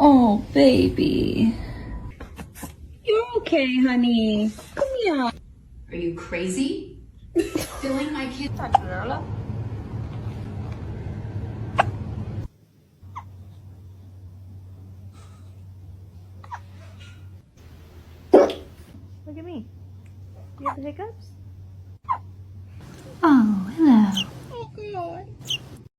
Oh, baby. You're okay, honey. Come here. Are you crazy? Filling my kid. Look at me. You have the hiccups?